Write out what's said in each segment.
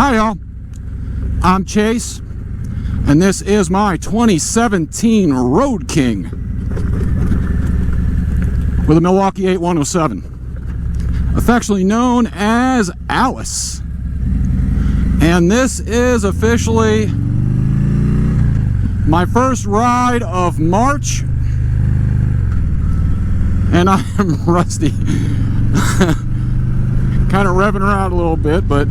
Hi y'all, I'm Chase, and this is my 2017 Road King with a Milwaukee-Eight 107, affectionately known as Alice. And this is officially my first ride of March, and I am rusty. Kind of revving around a little bit, but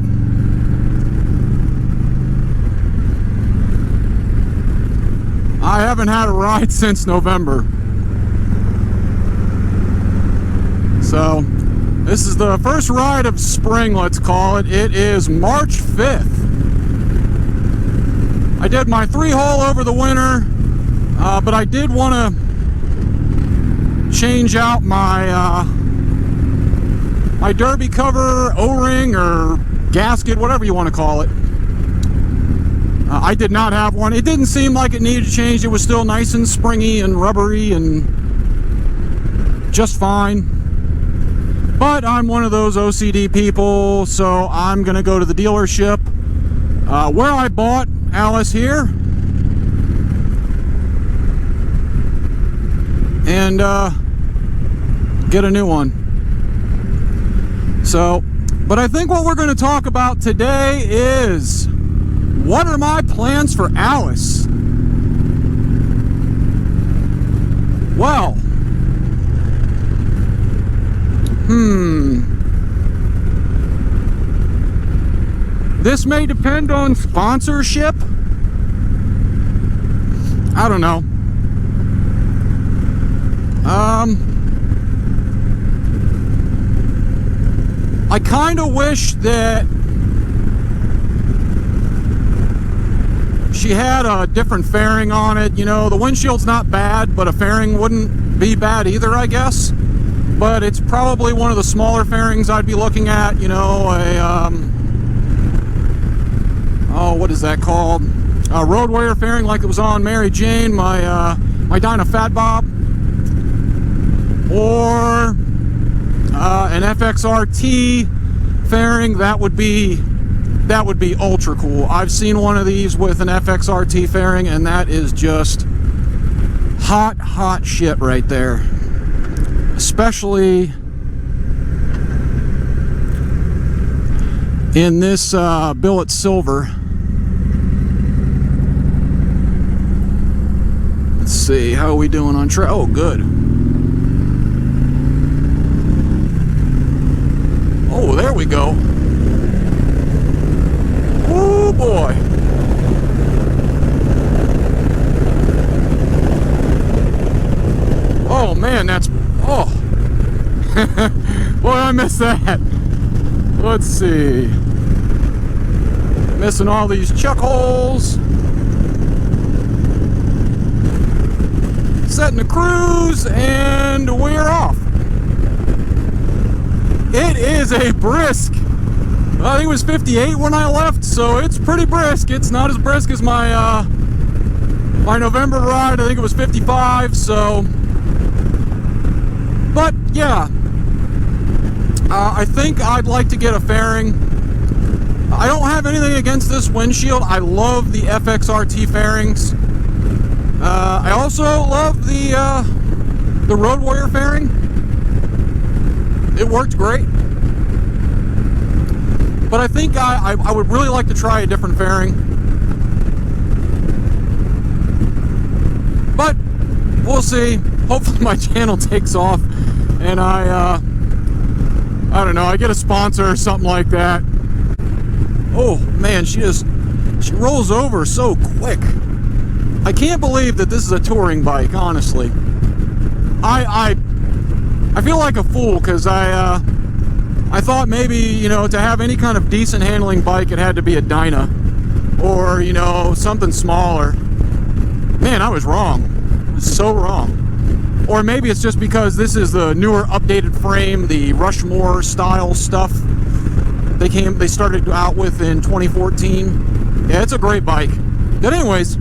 I haven't had a ride since November. So this is the first ride of spring, let's call it. It is March 5th. I did my 3-hole over the winter, but I did want to change out my my derby cover, O-ring, or gasket, whatever you want to call it. I did not have one. It didn't seem like it needed to change. It was still nice and springy and rubbery and just fine. But I'm one of those OCD people, so I'm going to go to the dealership where I bought Alice here and get a new one. So, but I think what we're going to talk about today is, what are my plans for Alice? Well, this may depend on sponsorship. I don't know. I kind of wish that she had a different fairing on it. You know, the windshield's not bad, but a fairing wouldn't be bad either, I guess. But it's probably one of the smaller fairings I'd be looking at. You know, a oh, what is that called? A road warrior fairing, like it was on Mary Jane, my Dyna Fat Bob, or an FXRT fairing. That would be ultra cool. I've seen one of these with an FXRT fairing, and that is just hot shit right there. Especially in this billet silver. Let's see, how are we doing on track? Oh, good. Oh, there we go. Oh boy. Oh man, that's, oh. Boy, I missed that. Let's see. Missing all these chuck holes. Setting the cruise, and we're off. It is a brisk, I think it was 58 when I left, so it's pretty brisk. It's not as brisk as my my November ride. I think it was 55, so, but yeah, I think I'd like to get a fairing. I don't have anything against this windshield. I love the FXRT fairings. I also love the Road Warrior fairing. It worked great. But I think I would really like to try a different fairing. But we'll see. Hopefully my channel takes off and I don't know, I get a sponsor or something like that. Oh man, she rolls over so quick. I can't believe that this is a touring bike, honestly. I feel like a fool, because I thought maybe, you know, to have any kind of decent handling bike, it had to be a Dyna, or, you know, something smaller. Man, I was wrong. I was so wrong. Or maybe it's just because this is the newer, updated frame, the Rushmore style stuff they started out with in 2014. Yeah, it's a great bike. But anyways,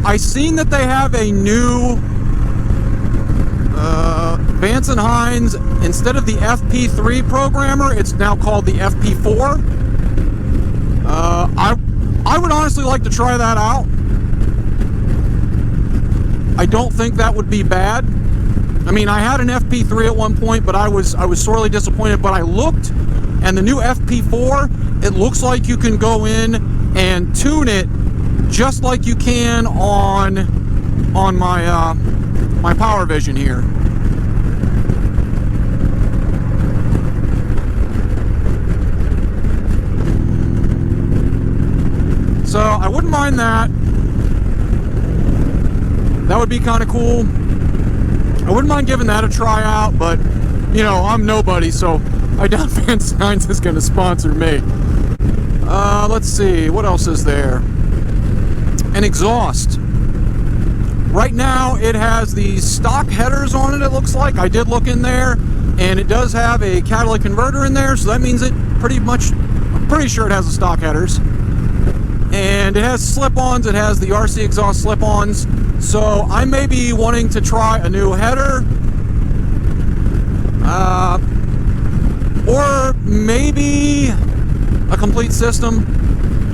I seen that they have a new Vance & Hines, instead of the FP3 programmer, it's now called the FP4. I would honestly like to try that out. I don't think that would be bad. I mean, I had an FP3 at one point, but I was sorely disappointed. But I looked, and the new FP4, it looks like you can go in and tune it just like you can on my my Power Vision here. So I wouldn't mind that. That would be kind of cool. I wouldn't mind giving that a try out, but you know, I'm nobody, so I doubt Vance & Hines is going to sponsor me. Let's see, what else is there? An exhaust. Right now, it has these stock headers on it, it looks like. I did look in there, and it does have a catalytic converter in there, so that means it I'm pretty sure it has the stock headers. And it has slip-ons, it has the RC exhaust slip-ons, so I may be wanting to try a new header, or maybe a complete system.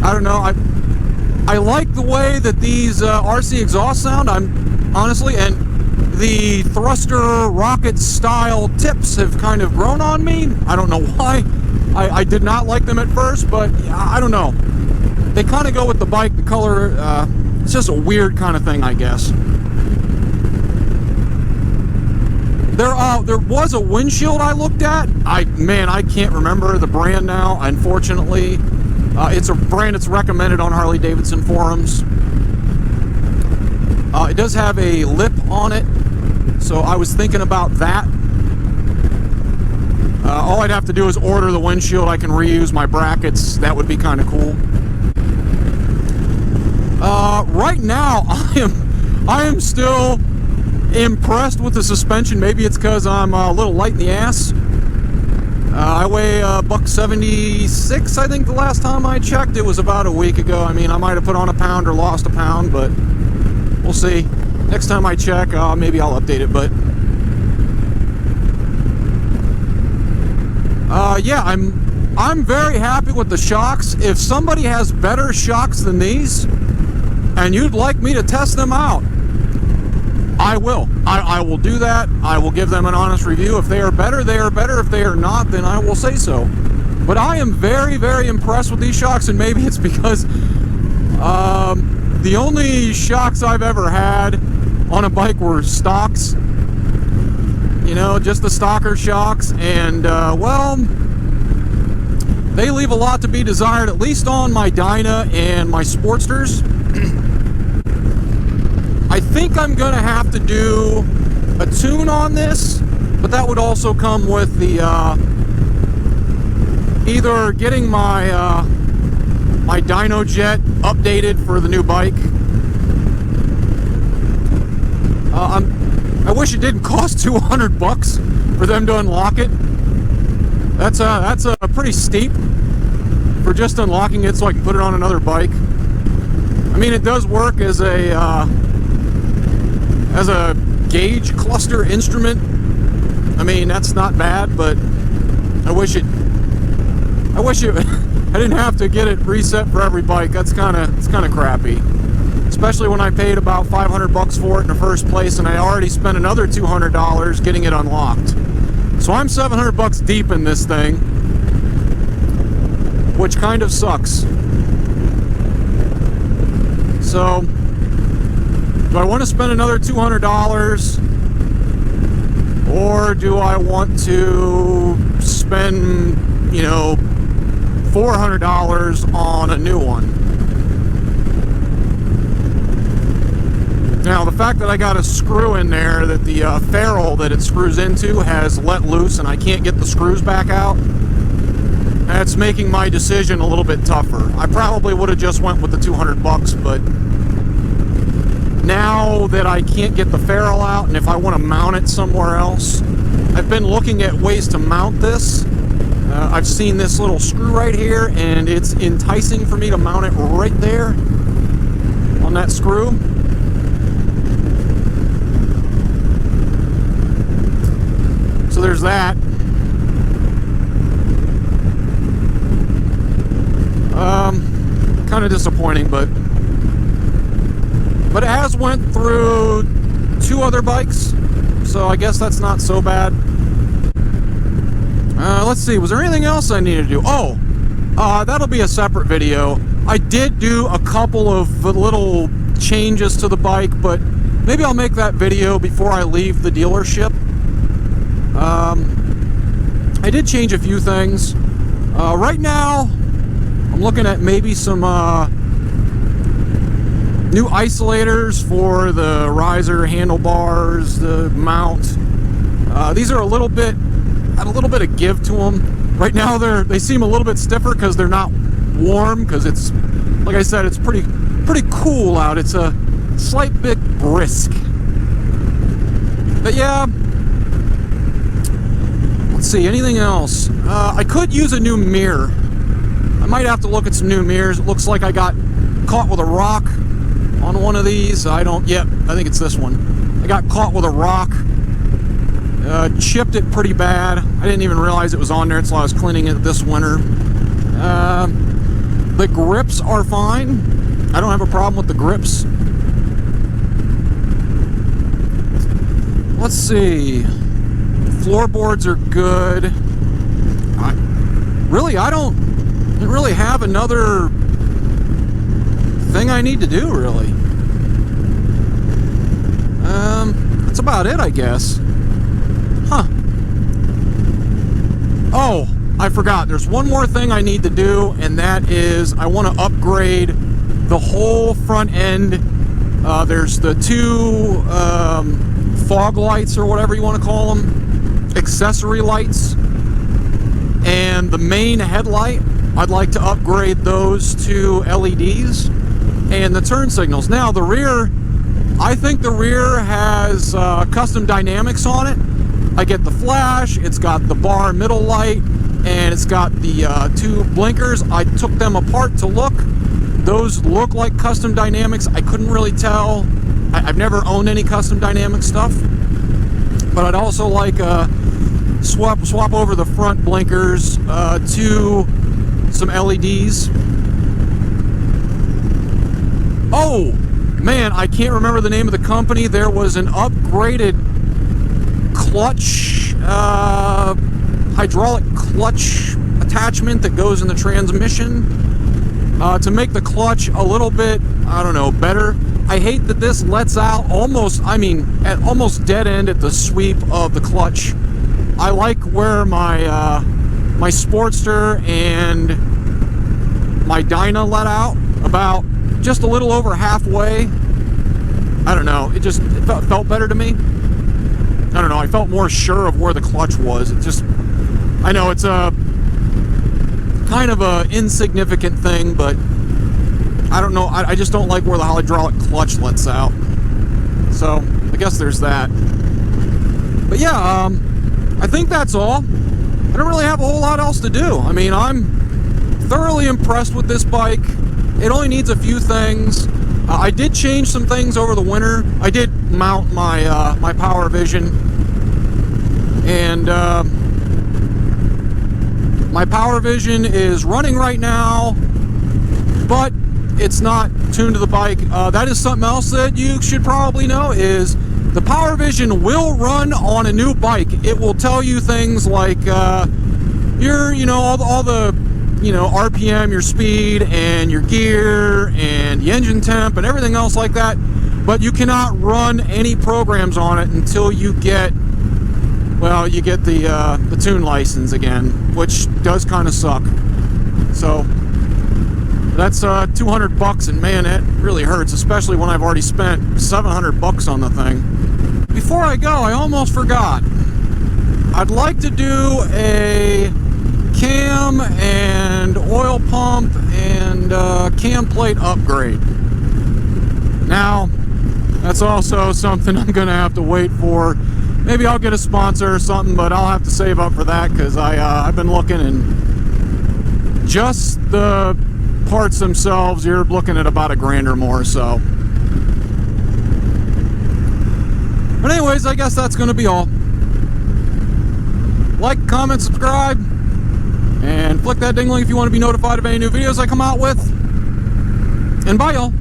I don't know. I like the way that these RC exhausts sound, honestly, and the thruster rocket style tips have kind of grown on me. I don't know why. I did not like them at first, but I don't know. They kind of go with the bike, the color, it's just a weird kind of thing, I guess. There was a windshield I looked at. I can't remember the brand now, unfortunately. It's a brand that's recommended on Harley-Davidson forums. It does have a lip on it, so I was thinking about that. All I'd have to do is order the windshield. I can reuse my brackets. That would be kind of cool. Right now, I am still impressed with the suspension. Maybe it's because I'm a little light in the ass. I weigh $176, I think the last time I checked. It was about a week ago. I mean, I might have put on a pound or lost a pound, but we'll see. Next time I check, maybe I'll update it, but yeah, I'm very happy with the shocks. If somebody has better shocks than these, and you'd like me to test them out, I will. I will do that. I will give them an honest review. If they are better, they are better. If they are not, then I will say so. But I am very, very impressed with these shocks, and maybe it's because the only shocks I've ever had on a bike were stocks. You know, just the stocker shocks, and well, they leave a lot to be desired, at least on my Dyna and my Sportsters. I think I'm gonna have to do a tune on this, but that would also come with the either getting my my dyno jet updated for the new bike. I wish it didn't cost $200 for them to unlock it. That's a pretty steep for just unlocking it so I can put it on another bike. I mean, it does work as a gauge cluster instrument. I mean, that's not bad, but I wish it I didn't have to get it reset for every bike. It's kind of crappy. Especially when I paid about $500 for it in the first place, and I already spent another $200 getting it unlocked. So I'm $700 deep in this thing, which kind of sucks. So, do I want to spend another $200, or do I want to spend, you know, $400 on a new one? Now, the fact that I got a screw in there that the ferrule that it screws into has let loose and I can't get the screws back out, that's making my decision a little bit tougher. I probably would have just went with the $200, but now that I can't get the ferrule out, and if I want to mount it somewhere else, I've been looking at ways to mount this. I've seen this little screw right here, and it's enticing for me to mount it right there on that screw. there's that. Kind of disappointing, but it has went through 2 other bikes, so I guess that's not so bad. Let's see, was there anything else I needed to do? Oh, that'll be a separate video. I did do a couple of little changes to the bike, but maybe I'll make that video before I leave the dealership. I did change a few things. Right now, I'm looking at maybe some new isolators for the riser handlebars, the mount. These are a little bit of give to them. Right now they seem a little bit stiffer because they're not warm, because it's, like I said, it's pretty cool out. It's a slight bit brisk. But yeah, let's see, anything else? I could use a new mirror. I might have to look at some new mirrors. It looks like I got caught with a rock on one of these. I think it's this one. I got caught with a rock. Chipped it pretty bad. I didn't even realize it was on there until I was cleaning it this winter. The grips are fine. I don't have a problem with the grips. Let's see. Floorboards are good. I don't really have another thing I need to do, really. That's about it, I guess. Huh. Oh, I forgot. There's one more thing I need to do, and that is I want to upgrade the whole front end. There's the 2 fog lights, or whatever you want to call them, accessory lights, and the main headlight. I'd like to upgrade those to LEDs, and the turn signals. Now, the rear, I think the rear has custom dynamics on it. I get the flash, it's got the bar middle light, and it's got the 2 blinkers. I took them apart to look. Those look like custom dynamics. I couldn't really tell. I've never owned any custom dynamic stuff. But I'd also like swap over the front blinkers to some LEDs. Oh, man, I can't remember the name of the company. There was an upgraded clutch, hydraulic clutch attachment that goes in the transmission to make the clutch a little bit, I don't know, better. I hate that this lets out at almost dead end at the sweep of the clutch. I like where my my Sportster and my Dyna let out, about just a little over halfway. I don't know, it felt better to me. I don't know, I felt more sure of where the clutch was. I know it's a kind of a insignificant thing, but I don't know, I just don't like where the hydraulic clutch lets out. So, I guess there's that. But yeah, I think that's all. I don't really have a whole lot else to do. I mean, I'm thoroughly impressed with this bike. It only needs a few things. I did change some things over the winter. I did mount my my Power Vision, and my Power Vision is running right now, but it's not tuned to the bike. That is something else that you should probably know, is the Power Vision will run on a new bike. It will tell you things like your, all the, RPM, your speed, and your gear, and the engine temp, and everything else like that. But you cannot run any programs on it until you get, the tune license again, which does kind of suck. So that's $200, and man, it really hurts, especially when I've already spent $700 on the thing. Before I go, I almost forgot. I'd like to do a cam and oil pump and cam plate upgrade. Now, that's also something I'm gonna have to wait for. Maybe I'll get a sponsor or something, but I'll have to save up for that, because I've been looking, and just the parts themselves, you're looking at about $1,000 or more. So, but anyways, I guess that's gonna be all. like, comment, subscribe, and flick that ding link if you want to be notified of any new videos I come out with. And bye, y'all.